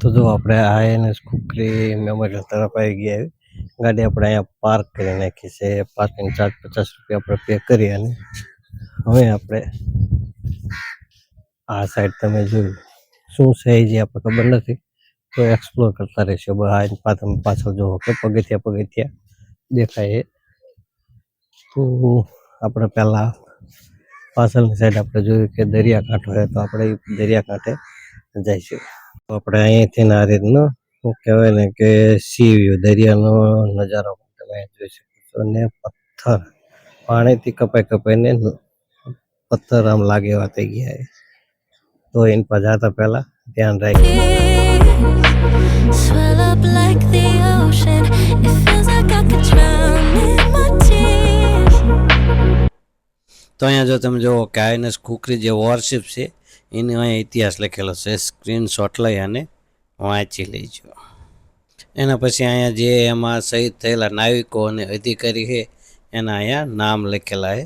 તો જો આપણે આઈએનએસ ખુકરી મેમોરિયલ તરફ આવી ગયા. ગાડી આપણે અહીંયા પાર્ક કરી નાખી છે. પાર્કિંગ ચાર્જ ₹50 આપણે પે કરી અને હવે આપણે આ સાઈડ તમે જોયું શું છે જે આપણે ખબર નથી તો એક્સપ્લોર કરતા રહીશું. તમે પાછળ જોવો કે પગથિયા દેખાય. તો આપણે પહેલા પાછળની સાઈડ આપણે જોયું કે દરિયાકાંઠો છે તો આપણે દરિયાકાંઠે જઈશું. તો આપણે અહીંયાથી આ રીતનું શું કહેવાય ને કે સી વ્યૂ દરિયાનો નજારો તમે જોઈ શકો છો. અને પથ્થર પાણીથી કપાઈને પથ્થર આમ લાગે એવા થઈ ગયા. તો એની પર જતા પહેલા ધ્યાન રાખજો. તો અહીંયા જો તમે જુઓ કે આઈએનએસ ખુકરી જે વોરશિપ છે એનો અહીંયા ઇતિહાસ લખેલો છે. સ્ક્રીનશોટ લઈ અને વાંચી લેજો. એના પછી અહીંયા જે એમાં શહીદ થયેલા નાવિકો અને અધિકારી છે એના અહીંયા નામ લખેલા છે.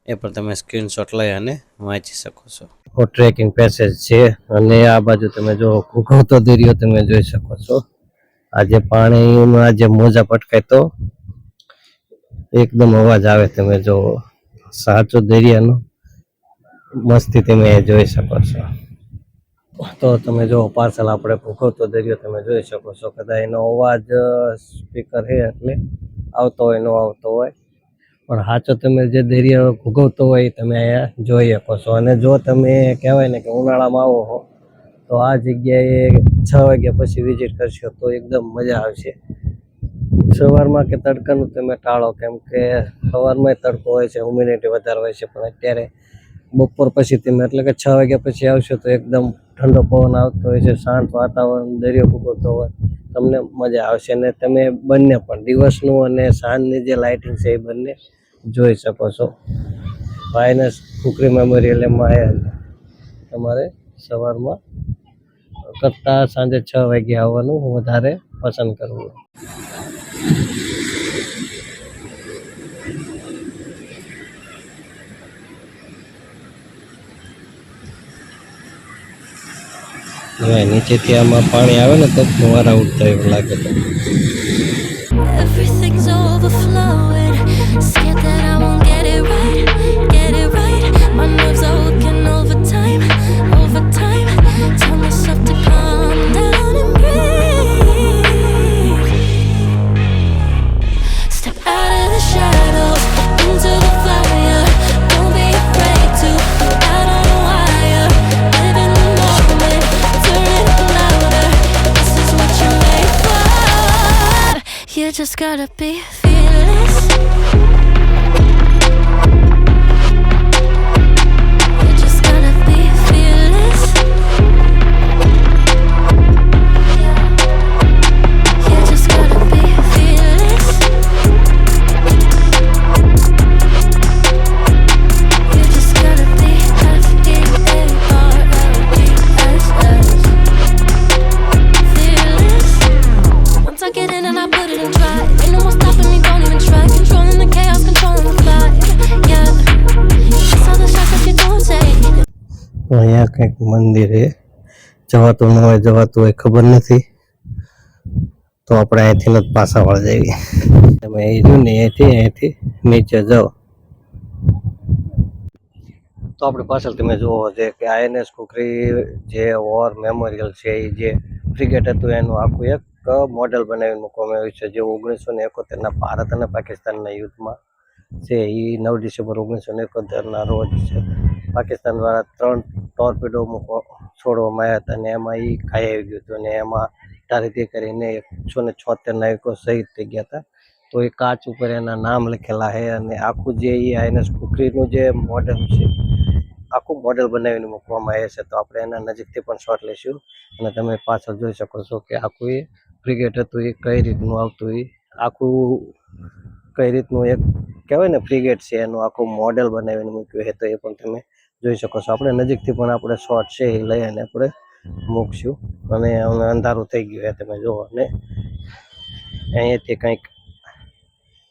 એ પણ તમે સ્ક્રીનશોટ લઈ અને વાંચી શકો છો. ટ્રેકિંગ પેસેજ છે અને આ બાજુ તમે જો ઉગવતો દરિયો તમે જોઈ શકો છો. આ જે પાણીમાં જે મોજા પટકાય તો એકદમ અવાજ આવે. તમે જો સાચો દરિયાનો મસ્તી તમે જોઈ શકો છો. તો તમે જો પાર્સલ આપણે ભૂખવતો દરિયો તમે જોઈ શકો છો. કદાચ એનો અવાજ સ્પીકર છે એટલે આવતો હોય ન આવતો હોય પણ સાચો તમે જે દરિયો ભૂગવતો હોય તમે અહીંયા જોઈ શકો છો. અને જો તમે કહેવાય ને કે ઉનાળામાં આવો હો તો આ જગ્યાએ 6 વાગ્યા પછી વિઝિટ કરશો તો એકદમ મજા આવશે. સવારમાં કે તડકાનું તમે ટાળો કેમ કે સવારમાં તડકો હોય છે, હ્યુમિડિટી વધારે હોય છે. પણ અત્યારે બપોર પછી તમે એટલે કે 6 વાગ્યા પછી આવશો તો એકદમ ઠંડો પવન આવતો હોય છે, શાંત વાતાવરણ, દરિયો ભૂગવતો હોય, તમને મજા આવશે. અને તમે બંને પણ દિવસનું અને સાંજની જે લાઇટિંગ છે એ બંને જોઈ શકો છો. આઈએનએસ ખુકરી મેમોરિયલમાં તમારે સવારમાં કરતાં સાંજે 6 વાગ્યે આવવાનું વધારે પસંદ કરવું. નીચેથી આમાં પાણી આવે ને તો ફુવારા ઉડતા એવું લાગે. Everything's overflowing, scared that I won't get it right. My nerves are working overtime. Tell myself to calm down and breathe. Step out of the shadows, into the fire. Don't be afraid to go out on a wire. Live in the moment, turn it louder. This is what you're made for. You just gotta be fearless. You just gotta be fearless. You just gotta be fearless. You just gotta be fearless. Once I get in and I put it in drive, ain't no more stopping me, don't even try. Controlling the chaos, controlling the flight. Yeah, it's all the shots that you don't take. અહીંયા કંઈક મંદિર છે, જવાતું ન હોય જવાતું હોય ખબર નથી. તો આપણે અહીંથી જ પાછા વળી જઈએ. તમે એ જો ને અહીંથી નીચે જાઓ તો આપણી પાછળ તમે જોવો છે કે આઈએનએસ ખુકરી જે વોર મેમોરિયલ છે એ જે ફ્રિગેટ હતું એનું આખું એક મોડેલ બનાવીને મૂકવામાં આવ્યું છે. જે 1971ના ભારત અને પાકિસ્તાનના યુદ્ધમાં છે એ 9 ડિસેમ્બર 1971ના રોજ છે પાકિસ્તાન દ્વારા 3 ટોર્પિડો છોડવામાં આવ્યા હતા અને એમાં એ ઘાય આવી ગયું હતું અને એમાં 18 કરીને 176 નાવિકો શહીદ થઈ ગયા હતા. તો એ કાચ ઉપર એના નામ લખેલા છે અને આખું જે એ આઈએનએસ ખુકરીનું જે મોડેલ છે આખું મોડેલ બનાવીને મૂકવામાં આવે છે. તો આપણે એના નજીકથી પણ શોટ લઈશું અને તમે પાછળ જોઈ શકો છો કે આખું એ ફ્રિગેટ હતું એ કઈ રીતનું આવતું, એ આખું કઈ રીતનું એક કહેવાય ને ફ્રિગેટ છે એનું આખું મોડેલ બનાવીને મૂક્યું છે. તો એ પણ તમે જોઈ શકો છો. આપણે નજીકથી પણ આપણે શોટ છે એ લઈ અને આપણે મૂકશું. અને અંધારું થઈ ગયું છે તમે જુઓ. અને અહીંયાથી કંઈક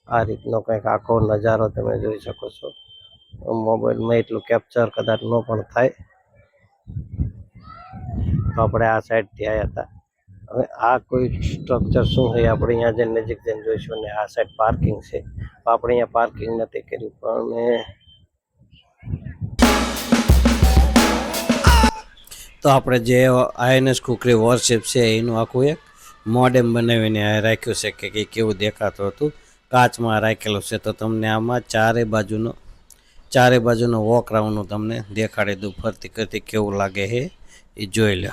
આ રીતનો કંઈક આખો નજારો તમે જોઈ શકો છો. મોબાઈલમાં એટલું કેપ્ચર કદાચ ન પણ થાય. તો આપણે આ સાઈડથી આવ્યા હતા હવે આ કોઈ સ્ટ્રક્ચર શું છે આપણે અહીંયા જઈને નજીક જઈને જોઈશું. ને આ સાઈડ પાર્કિંગ છે, આપણે અહીંયા પાર્કિંગ નથી કર્યું, પણ તો આપણે જે આઈએનએસ ખુખરી વોરશિપ છે એનું આખું એક મોડેમ બનાવીને રાખ્યું છે કે કેવું દેખાતું હતું, કાચમાં રાખેલું છે. તો તમને આમાં ચારે બાજુનો વોક રાઉન્ડનું તમને દેખાડી દઉં ફરતી કરતી કેવું લાગે છે એ જોઈ લો.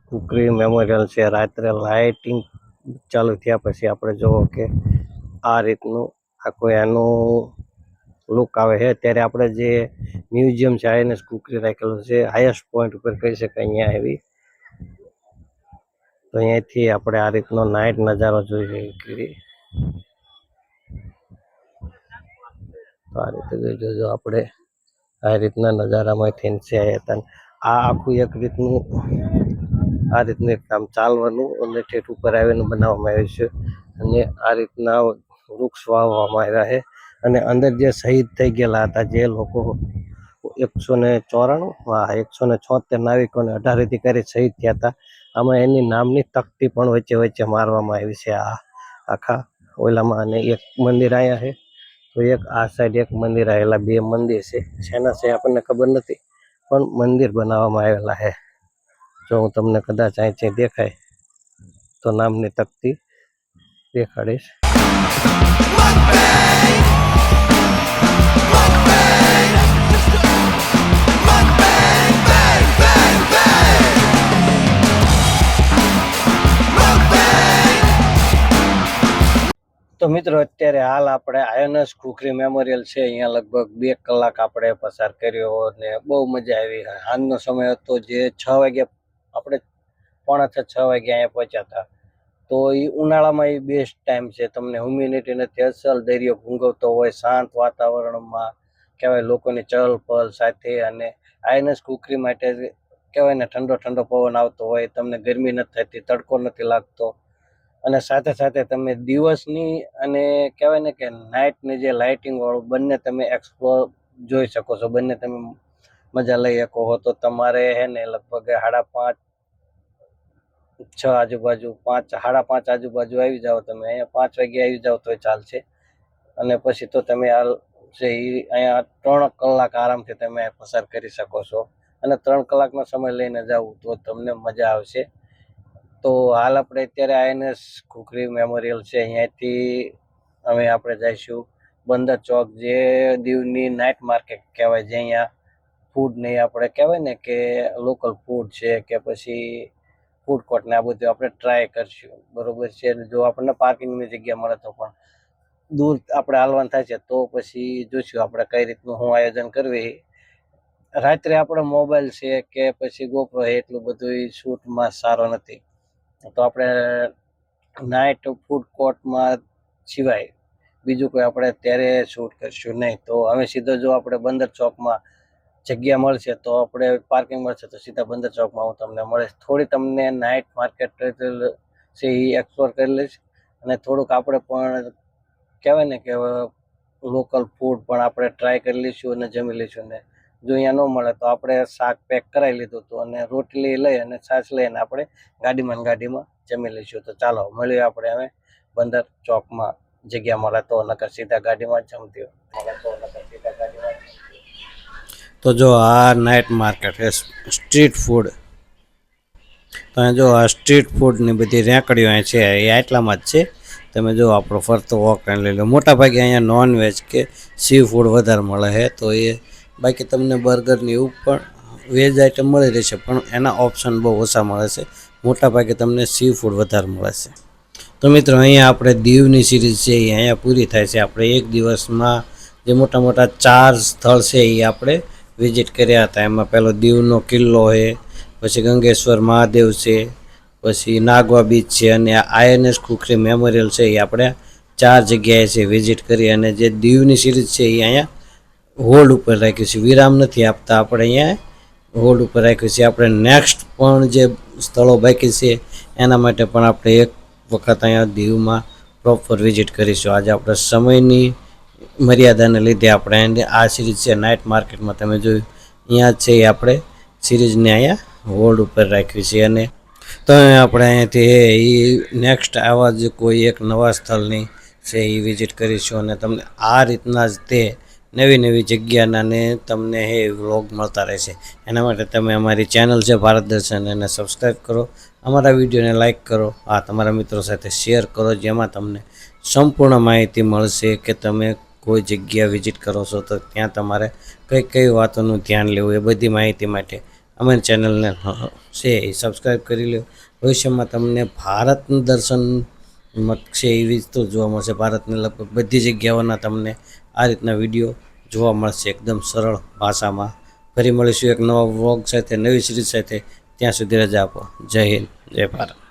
ખુખરી મેમોરિયલ છે. રાત્રે લાઇટિંગ ચાલુ થયા પછી આપણે જોવો કે આ રીતનું આખું એનું લુક આવે છે. ત્યારે આપણે જે મ્યુઝિયમ છે આઈએનએસ ખુખરી રાખેલું છે હાઈએસ્ટ પોઈન્ટ ઉપર કહી શકાય અહીંયા આવી. તો અહીંયાથી આપણે આ રીતનો નાઇટ નજારો જોઈ શકીએ. તો આ રીતે જોજો આપણે આ રીતના નજારામાંથી છે હતા. આ આખું એક રીતનું આ રીતનું એક કામ ચાલવાનું અને ઠેઠ ઉપર આવીને બનાવવામાં આવ્યું છે. અને આ રીતના વૃક્ષ વાવવામાં આવ્યા છે. અને અંદર જે શહીદ થઈ ગયેલા હતા જે લોકો 174 નાવિકોને 18 અધિકારી શહીદ થયા હતા, આમાં એની નામની તકતી પણ વચ્ચે વચ્ચે મારવામાં આવી છે આ આખા ઓલામાં. અને એક મંદિર અહીંયા છે, તો એક આ સાઈડ એક મંદિર આવેલા, બે મંદિર છે. શેના છે આપણને ખબર નથી, પણ મંદિર બનાવવામાં આવેલા છે. જો હું તમને કદાચ અહીંથી દેખાય તો નામની તકતી દેખાડીશ. તો મિત્રો અત્યારે હાલ આપણે આઈએનએસ ખુખરી મેમોરિયલ છે અહીંયા લગભગ 2 કલાક આપણે પસાર કર્યો અને બહુ મજા આવી. સાંજનો સમય હતો, જે 6 વાગ્યા આપણે 5:45-6 વાગ્યા અહીંયા પહોંચ્યા હતા. તો એ ઉનાળામાં એ બેસ્ટ ટાઈમ છે. તમને હ્યુમિડિટી નથી, અસલ દરિયો ભૂંગવતો હોય, શાંત વાતાવરણમાં કહેવાય, લોકોની ચહલ પહલ સાથે. અને આઈએનએસ ખુખરી માટે કહેવાય ને ઠંડો ઠંડો પવન આવતો હોય, તમને ગરમી નથી થતી, તડકો નથી લાગતો. અને સાથે સાથે તમે દિવસની અને કહેવાય ને કે નાઇટની જે લાઇટિંગ વાળું બંને તમે એક્સપ્લોર જોઈ શકો છો, બંને તમે મજા લઈ શકો હો. તો તમારે હે ને લગભગ 5:30-6 આજુબાજુ 5:30 આજુબાજુ આવી જાઓ તમે. અહીંયા 5 વાગે આવી જાઓ તોય ચાલશે. અને પછી તો તમે છે અહીંયા 3 કલાક આરામથી તમે પસાર કરી શકો છો. અને 3 કલાકનો સમય લઈને જાવ તો તમને મજા આવશે. તો હાલ આપણે અત્યારે આઈએનએસ ખુખરી મેમોરિયલ છે અહીંયાથી હવે આપણે જઈશું બંદર ચોક, જે દીવની નાઇટ માર્કેટ કહેવાય, જે અહીંયા ફૂડ નહીં આપણે કહેવાય ને કે લોકલ ફૂડ છે કે પછી ફૂડ કોર્ટ ને આ બધું આપણે ટ્રાય કરશું. બરોબર છે. જો આપણને પાર્કિંગની જગ્યા મળે તો, પણ દૂર આપણે હાલવાનું થાય છે તો પછી જોઈશું આપણે કઈ રીતનું હું આયોજન કરવી. રાત્રે આપણે મોબાઈલ છે કે પછી ગોપ્રો એટલું બધું શૂટમાં સારો નથી, તો આપણે નાઇટ ફૂડ કોર્ટમાં સિવાય બીજું કોઈ આપણે અત્યારે શૂટ કરશું નહીં. તો હવે સીધો જો આપણે બંદર ચોકમાં જગ્યા મળશે તો આપણે પાર્કિંગ મળશે તો સીધા બંદર ચોકમાં હું તમને મળીશ. થોડી તમને નાઇટ માર્કેટ છે એ એક્સપ્લોર કરી લઈશ અને થોડુંક આપણે પણ કહેવાય ને કે લોકલ ફૂડ પણ આપણે ટ્રાય કરી લઈશું અને જમી લઈશું. ને જો અહીંયા ન મળે તો આપણે શાક પેક કરાવી લીધું હતું અને રોટલી લઈ અને છાશ લઈને આપણે ગાડીમાં જમી લઈશું. તો ચાલો મળીએ આપણે હવે બંદર ચોકમાં જગ્યા મળે તો, નકર સીધા ગાડીમાં જ જમતી હોય. તો જો આ નાઇટ માર્કેટ છે સ્ટ્રીટ ફૂડ. તો જો આ સ્ટ્રીટ ફૂડની બધી રેકડીઓ છે એ આટલામાં જ છે. તમે જો આપણો ફરતો વોક લઈ લો. મોટાભાગે અહીંયા નોનવેજ કે સી ફૂડ વધારે મળે છે. તો એ બાકી તમને બર્ગરની એવું પણ વેજ આઇટમ મળી રહેશે, પણ એના ઓપ્શન બહુ ઓછા મળે છે. મોટાભાગે તમને સી ફૂડ વધારે મળે છે. તો મિત્રો અહીંયા આપણે દીવની સિરીઝ છે એ અહીંયા પૂરી થાય છે. આપણે એક દિવસમાં જે મોટા મોટા 4 સ્થળ છે એ આપણે વિઝિટ કર્યા હતા. એમાં પહેલો દીવનો કિલ્લો છે, પછી ગંગેશ્વર મહાદેવ છે, પછી નાગવા બીચ છે અને INS ખુખરી મેમોરિયલ છે. એ આપણે 4 જગ્યાએ છે વિઝિટ કરી. અને જે દીવની સિરીઝ છે એ અહીંયા હોલ્ડ ઉપર રાખ્યું છે, વિરામ નથી આપતા. આપણે અહીંયા હોલ્ડ ઉપર રાખ્યું છે. આપણે નેક્સ્ટ પણ જે સ્થળો બાકી છે એના માટે પણ આપણે એક વખત અહીંયા દીવમાં પ્રોપર વિઝિટ કરીશું. આજે આપણે સમયની મર્યાદાને લીધે આપણે આ સિરીઝ છે નાઇટ માર્કેટમાં તમે જોયું અહીંયા છે એ આપણે સિરીઝને અહીંયા હોલ્ડ ઉપર રાખવી છે. અને તો આપણે અહીંયાથી એ નેક્સ્ટ આવા જ કોઈ એક નવા સ્થળની છે એ વિઝિટ કરીશું. અને તમને આ રીતના જ તે નવી જગ્યાના ને તમને એ વ્લોગ મળતા રહેશે. એના માટે તમે અમારી ચેનલ છે ભારત દર્શન એને સબસ્ક્રાઈબ કરો, અમારા વિડીયોને લાઇક કરો, તમારા મિત્રો સાથે શેર કરો, જેમાં તમને સંપૂર્ણ માહિતી મળશે કે તમે કોઈ જગ્યા વિઝિટ કરો છો તો ત્યાં તમારે કઈ વાતોનું ધ્યાન લેવું. એ બધી માહિતી માટે અમારી ચેનલને છે એ સબસ્ક્રાઈબ કરી લો. ભવિષ્યમાં તમને ભારતનું દર્શન છે એવી તો જોવા મળશે. ભારતની લગભગ બધી જગ્યાઓના તમને આ રીતના વિડીયો જોવા મળશે એકદમ સરળ ભાષામાં. ફરી મળીશું એક નવા વ્લોગ સાથે, નવી સિરીઝ સાથે. ત્યાં સુધી રજા આપો. જય હિન્દ, જય ભારત.